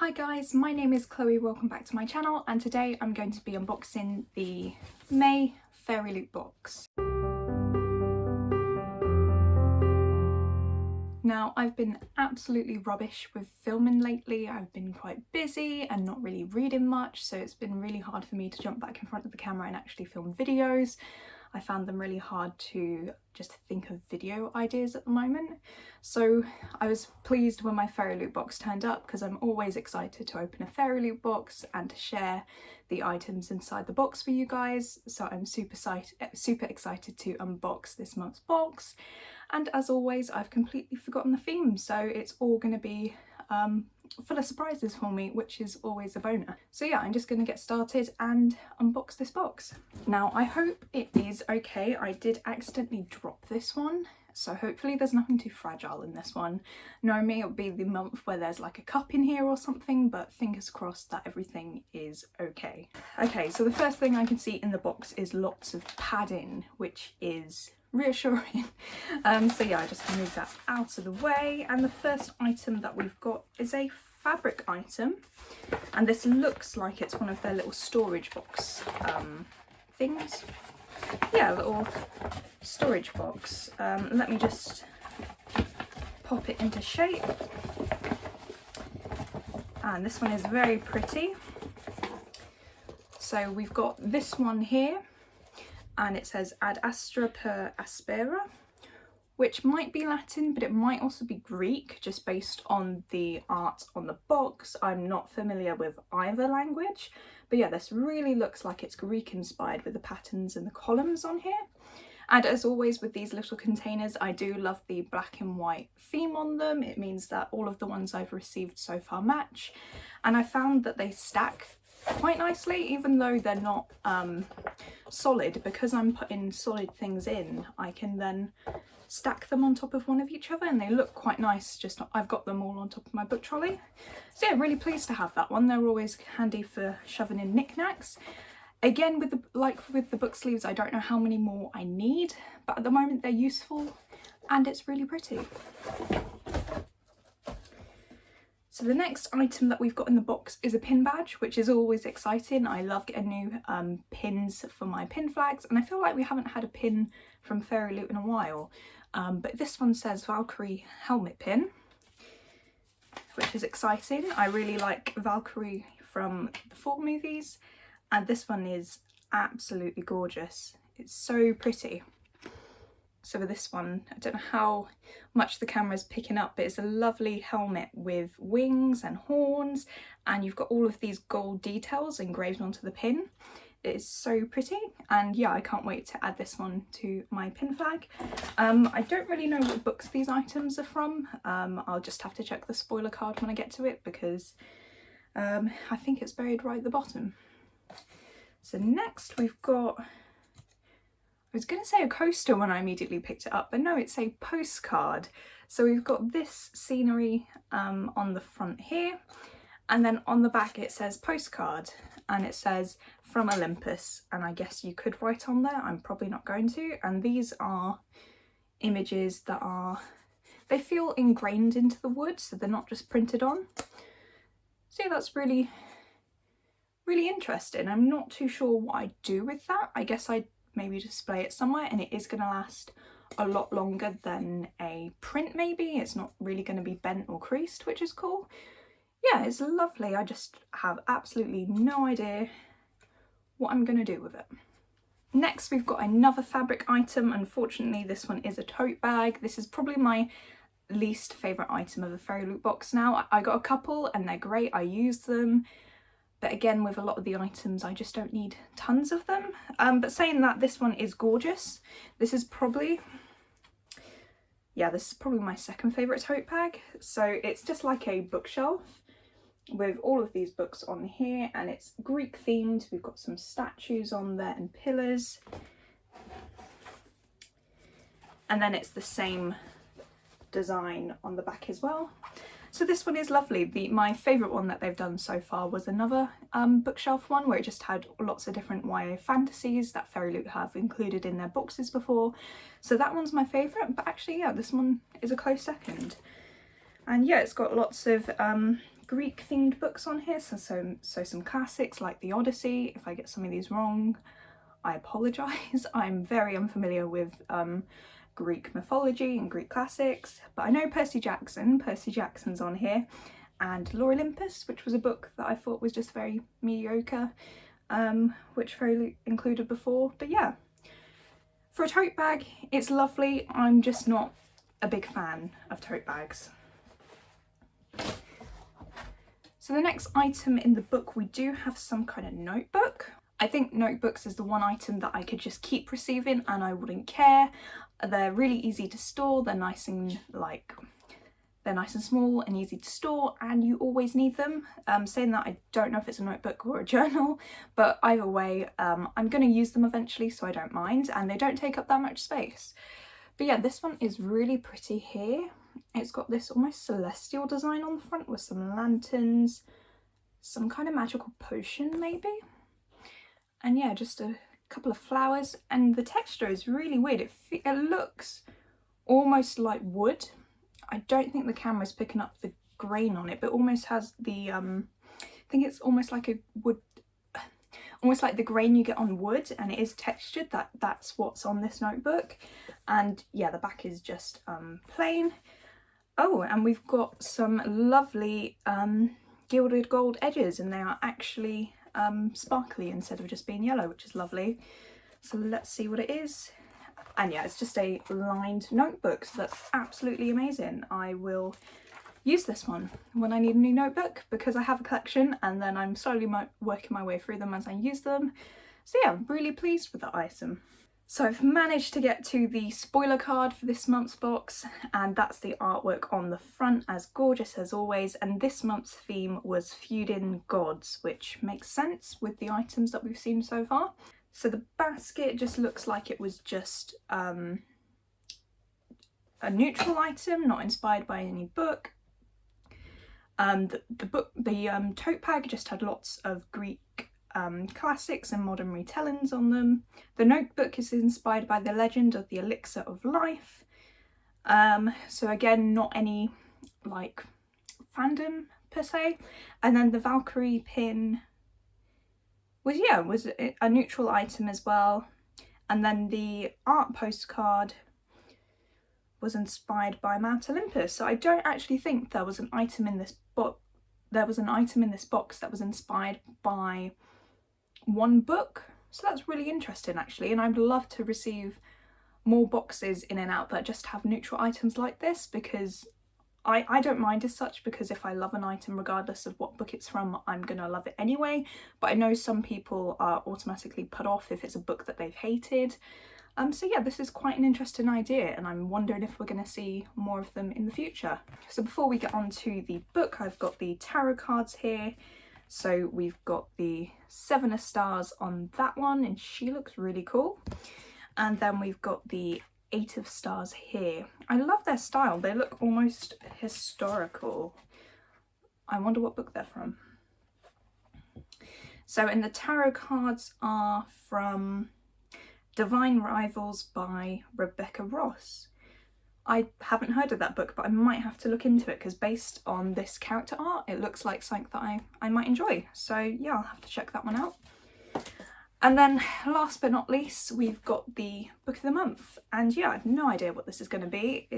Hi guys, my name is Chloe, welcome back to my channel, and today I'm going to be unboxing the May FairyLoot box. Now, I've been absolutely rubbish with filming lately. I've been quite busy and not really reading much, so it's been really hard for me to jump back in front of the camera and actually film videos. I found them really hard to just think of video ideas at the moment. So I was pleased when my FairyLoot box turned up because I'm always excited to open a FairyLoot box and to share the items inside the box for you guys. So I'm super excited to unbox this month's box. And as always, I've completely forgotten the theme, so it's all going to be full of surprises for me, which is always a bonus. So yeah, I'm just going to get started and unbox this box. Now, I hope it is okay. I did accidentally drop this one, so hopefully there's nothing too fragile in this one. Normally it'll be the month where there's like a cup in here or something, but fingers crossed that everything is okay. Okay, so the first thing I can see in the box is lots of padding, which is reassuring. So yeah, I just move that out of the way, and the first item that we've got is a fabric item, and this looks like it's one of their little storage box things. Yeah, a little storage box. Let me just pop it into shape, and this one is very pretty. So we've got this one here, and it says ad astra per aspera, which might be Latin, but it might also be Greek, just based on the art on the box. I'm not familiar with either language, but yeah, this really looks like it's Greek inspired with the patterns and the columns on here. And as always with these little containers, I do love the black and white theme on them. It means that all of the ones I've received so far match, and I found that they stack quite nicely, even though they're not solid. Because I'm putting solid things in, I can then stack them on top of one of each other, and they look quite nice. Just I've got them all on top of my book trolley. So yeah, really pleased to have that one. They're always handy for shoving in knickknacks. Again, with the book sleeves, I don't know how many more I need, but at the moment they're useful and it's really pretty. So the next item that we've got in the box is a pin badge, which is always exciting. I love getting new pins for my pin flags, and I feel like we haven't had a pin from FairyLoot in a while. But this one says Valkyrie helmet pin, which is exciting. I really like Valkyrie from the 4 movies, and this one is absolutely gorgeous. It's so pretty. So with this one, I don't know how much the camera's picking up, but it's a lovely helmet with wings and horns, and you've got all of these gold details engraved onto the pin. It is so pretty, and yeah, I can't wait to add this one to my pin flag. I don't really know what books these items are from. I'll just have to check the spoiler card when I get to it, because I think it's buried right at the bottom. So next we've got, I was going to say a coaster when I immediately picked it up, but no, it's a postcard. So we've got this scenery on the front here, and then on the back it says postcard, and it says from Olympus, and I guess you could write on there. I'm probably not going to. And these are images that they feel ingrained into the wood, so they're not just printed on. So yeah, that's really interesting. I'm not too sure what I'd do with that. I guess I'd maybe display it somewhere, and it is going to last a lot longer than a print maybe. It's not really going to be bent or creased, which is cool. Yeah, it's lovely. I just have absolutely no idea what I'm going to do with it. Next, we've got another fabric item. Unfortunately, this one is a tote bag. This is probably my least favourite item of the FairyLoot box now. I got a couple and they're great. I use them. But again, with a lot of the items, I just don't need tons of them. But saying that, this one is gorgeous. This is probably my second favourite tote bag. So it's just like a bookshelf with all of these books on here, and it's Greek themed. We've got some statues on there and pillars. And then it's the same design on the back as well. So this one is lovely. My favourite one that they've done so far was another bookshelf one, where it just had lots of different YA fantasies that FairyLoot have included in their boxes before. So that one's my favourite, but actually yeah, this one is a close second. And yeah, it's got lots of Greek themed books on here, so some classics like the Odyssey. If I get some of these wrong, I apologise. I'm very unfamiliar with Greek mythology and Greek classics, but I know Percy Jackson's on here, and Lore Olympus, which was a book that I thought was just very mediocre, which FairyLoot included before. But yeah, for a tote bag, it's lovely. I'm just not a big fan of tote bags. So the next item in the book, we do have some kind of notebook. I think notebooks is the one item that I could just keep receiving and I wouldn't care. They're really easy to store, they're nice and small and easy to store, and you always need them. Saying that, I don't know if it's a notebook or a journal, but either way, I'm going to use them eventually, so I don't mind, and they don't take up that much space. But yeah, this one is really pretty here. It's got this almost celestial design on the front with some lanterns, some kind of magical potion maybe, and yeah, just a couple of flowers, and the texture is really weird. It looks almost like wood. I don't think the camera's picking up the grain on it, but almost has the I think it's almost like a wood, almost like the grain you get on wood, and it is textured. That's what's on this notebook. And yeah, the back is just plain. Oh, and we've got some lovely gilded gold edges, and they are actually sparkly instead of just being yellow, which is lovely. So let's see what it is. And yeah, it's just a lined notebook, so that's absolutely amazing. I will use this one when I need a new notebook because I have a collection, and then I'm slowly working my way through them as I use them. So yeah, I'm really pleased with the item. So I've managed to get to the spoiler card for this month's box, and that's the artwork on the front, as gorgeous as always. And this month's theme was Feuding Gods, which makes sense with the items that we've seen so far. So the basket just looks like it was just a neutral item, not inspired by any book. The tote bag just had lots of Greek classics and modern retellings on them. The notebook is inspired by the legend of the elixir of life. So again, not any like fandom per se. And then the Valkyrie pin was a neutral item as well. And then the art postcard was inspired by Mount Olympus. So I don't actually think there was an item in this book. There was an item in this box that was inspired by one book. So that's really interesting actually, and I'd love to receive more boxes in and out that just have neutral items like this, because I don't mind as such, because if I love an item regardless of what book it's from, I'm gonna love it anyway. But I know some people are automatically put off if it's a book that they've hated. So yeah, this is quite an interesting idea, and I'm wondering if we're going to see more of them in the future. So before we get on to the book, I've got the tarot cards here. So we've got the Seven of Stars on that one, and she looks really cool. And then we've got the Eight of Stars here. I love their style. They look almost historical. I wonder what book they're from. So, and the tarot cards are from Divine Rivals by Rebecca Ross. I haven't heard of that book, but I might have to look into it, because based on this character art, it looks like something that I might enjoy. So yeah, I'll have to check that one out. And then last but not least, we've got the book of the month. And yeah, I have no idea what this is going to be.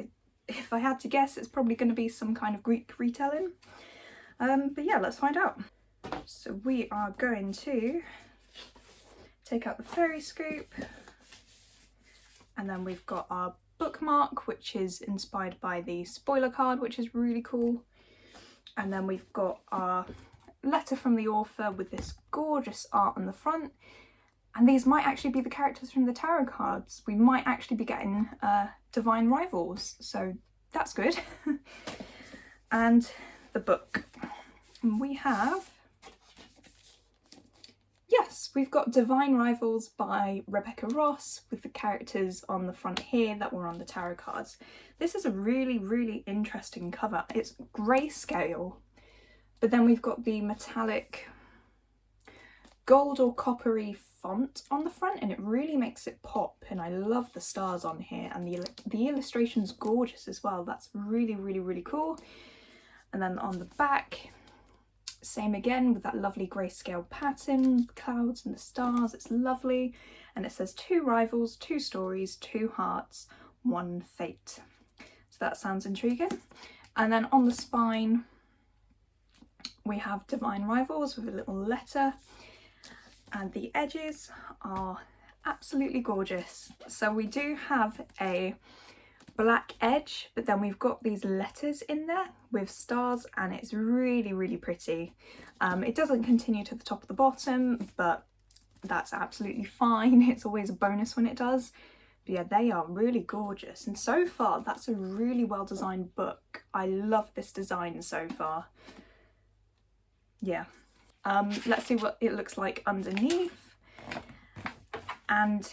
If I had to guess, it's probably going to be some kind of Greek retelling. But yeah, let's find out. So we are going to take out the fairy scoop. And then we've got our bookmark, which is inspired by the spoiler card, which is really cool. And then we've got our letter from the author with this gorgeous art on the front. And these might actually be the characters from the tarot cards. We might actually be getting Divine Rivals, so that's good. And the book. We have... Yes, we've got Divine Rivals by Rebecca Ross with the characters on the front here that were on the tarot cards. This is a really, really interesting cover. It's grayscale, but then we've got the metallic gold or coppery font on the front, and it really makes it pop. And I love the stars on here, and the illustration's gorgeous as well. That's really, really, really cool. And then on the back, Same again with that lovely grayscale pattern, the clouds and the stars, it's lovely. And it says 2 rivals, 2 stories, 2 hearts, 1 fate. So that sounds intriguing. And then on the spine, we have divine rivals with a little letter. And the edges are absolutely gorgeous. So we do have a black edge, but then we've got these letters in there with stars, and it's really, really pretty. It doesn't continue to the top of the bottom, but that's absolutely fine. It's always a bonus when it does. But yeah, they are really gorgeous, and so far that's a really well designed book. I love this design so far. Yeah. Let's see what it looks like underneath. And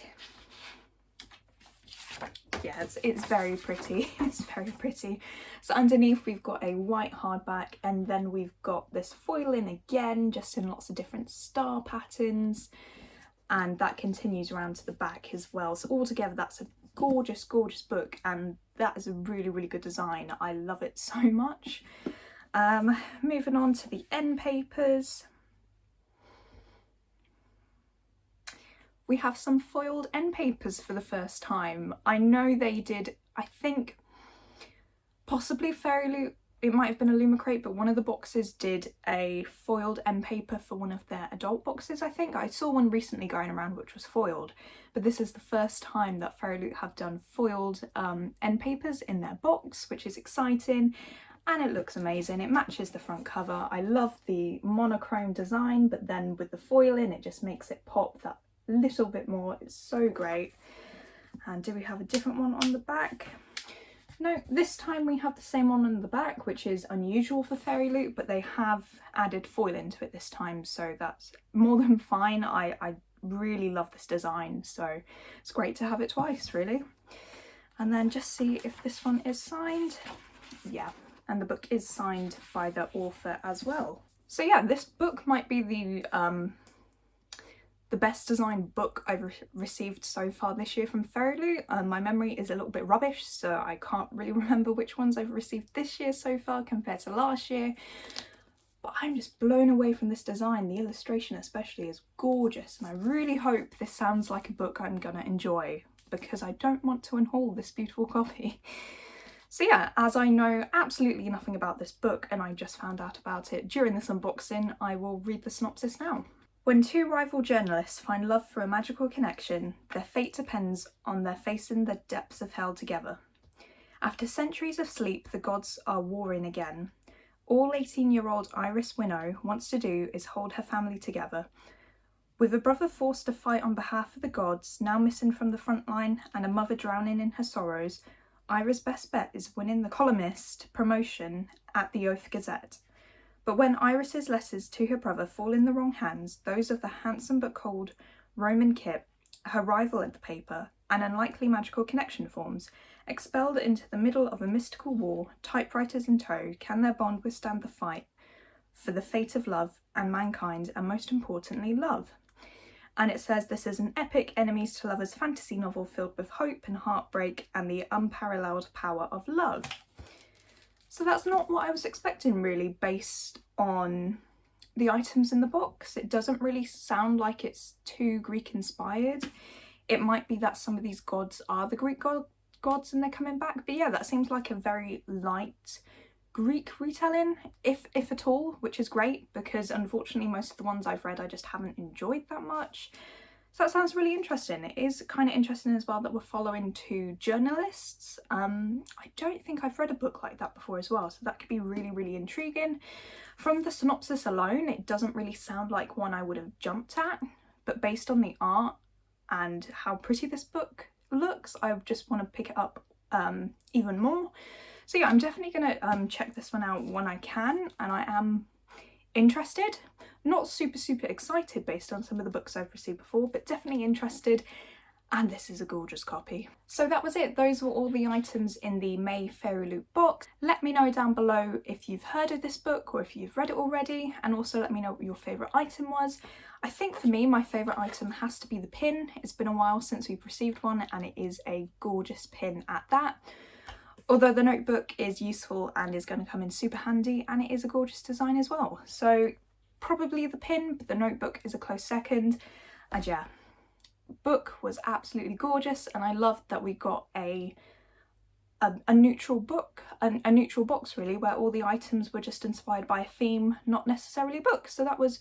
yeah, it's very pretty. It's very pretty. So underneath we've got a white hardback, and then we've got this foiling again, just in lots of different star patterns, and that continues around to the back as well. So altogether that's a gorgeous, gorgeous book, and that is a really, really good design. I love it so much. Moving on to the end papers. We have some foiled end papers for the first time. I know they did, I think, possibly FairyLoot, it might have been a Lumicrate, but one of the boxes did a foiled end paper for one of their adult boxes, I think. I saw one recently going around which was foiled, but this is the first time that FairyLoot have done foiled end papers in their box, which is exciting, and it looks amazing. It matches the front cover. I love the monochrome design, but then with the foiling, it just makes it pop that little bit more. It's so great. And do we have a different one on the back? No, this time we have the same one on the back, which is unusual for FairyLoot, but they have added foil into it this time, so that's more than fine. I really love this design, so it's great to have it twice, really. And then just see if this one is signed. Yeah, and the book is signed by the author as well. So yeah, this book might be the best designed book I've received so far this year from FairyLoot. My memory is a little bit rubbish, so I can't really remember which ones I've received this year so far compared to last year. But I'm just blown away from this design. The illustration especially is gorgeous, and I really hope this sounds like a book I'm gonna enjoy, because I don't want to unhaul this beautiful copy. So yeah, as I know absolutely nothing about this book and I just found out about it during this unboxing, I will read the synopsis now. When 2 rival journalists find love through a magical connection, their fate depends on their facing the depths of hell together. After centuries of sleep, the gods are warring again. All 18-year-old Iris Winnow wants to do is hold her family together. With a brother forced to fight on behalf of the gods, now missing from the front line, and a mother drowning in her sorrows, Iris' best bet is winning the columnist promotion at the Oath Gazette. But when Iris's letters to her brother fall in the wrong hands, those of the handsome but cold Roman Kip, her rival at the paper, an unlikely magical connection forms. Expelled into the middle of a mystical war, typewriters in tow, can their bond withstand the fight for the fate of love and mankind, and most importantly, love? And it says this is an epic enemies to lovers fantasy novel filled with hope and heartbreak and the unparalleled power of love. So that's not what I was expecting, really, based on the items in the box. It doesn't really sound like it's too Greek inspired. It might be that some of these gods are the Greek gods and they're coming back, but yeah, that seems like a very light Greek retelling, if at all, which is great, because unfortunately most of the ones I've read I just haven't enjoyed that much. So that sounds really interesting. It is kind of interesting as well that we're following 2 journalists. I don't think I've read a book like that before as well, so that could be really, really intriguing. From the synopsis alone, it doesn't really sound like one I would have jumped at, but based on the art and how pretty this book looks, I just want to pick it up even more. So yeah, I'm definitely gonna check this one out when I can, and I am interested. Not super excited based on some of the books I've received before, but definitely interested, and this is a gorgeous copy. So that was it. Those were all the items in the May FairyLoot box. Let me know down below if you've heard of this book or if you've read it already, and also let me know what your favourite item was. I think for me, my favourite item has to be the pin. It's been a while since we've received one, and it is a gorgeous pin at that. Although the notebook is useful and is going to come in super handy, and it is a gorgeous design as well. So probably the pin, but the notebook is a close second. And yeah, book was absolutely gorgeous, and I loved that we got a neutral book, a neutral box really, where all the items were just inspired by a theme, not necessarily a book. So that was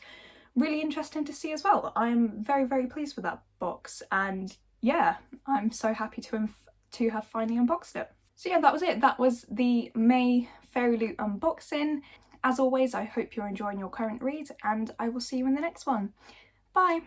really interesting to see as well. I'm very, very pleased with that box, and yeah, I'm so happy to have finally unboxed it. So yeah, that was it. That was the May FairyLoot unboxing. As always, I hope you're enjoying your current read, and I will see you in the next one. Bye!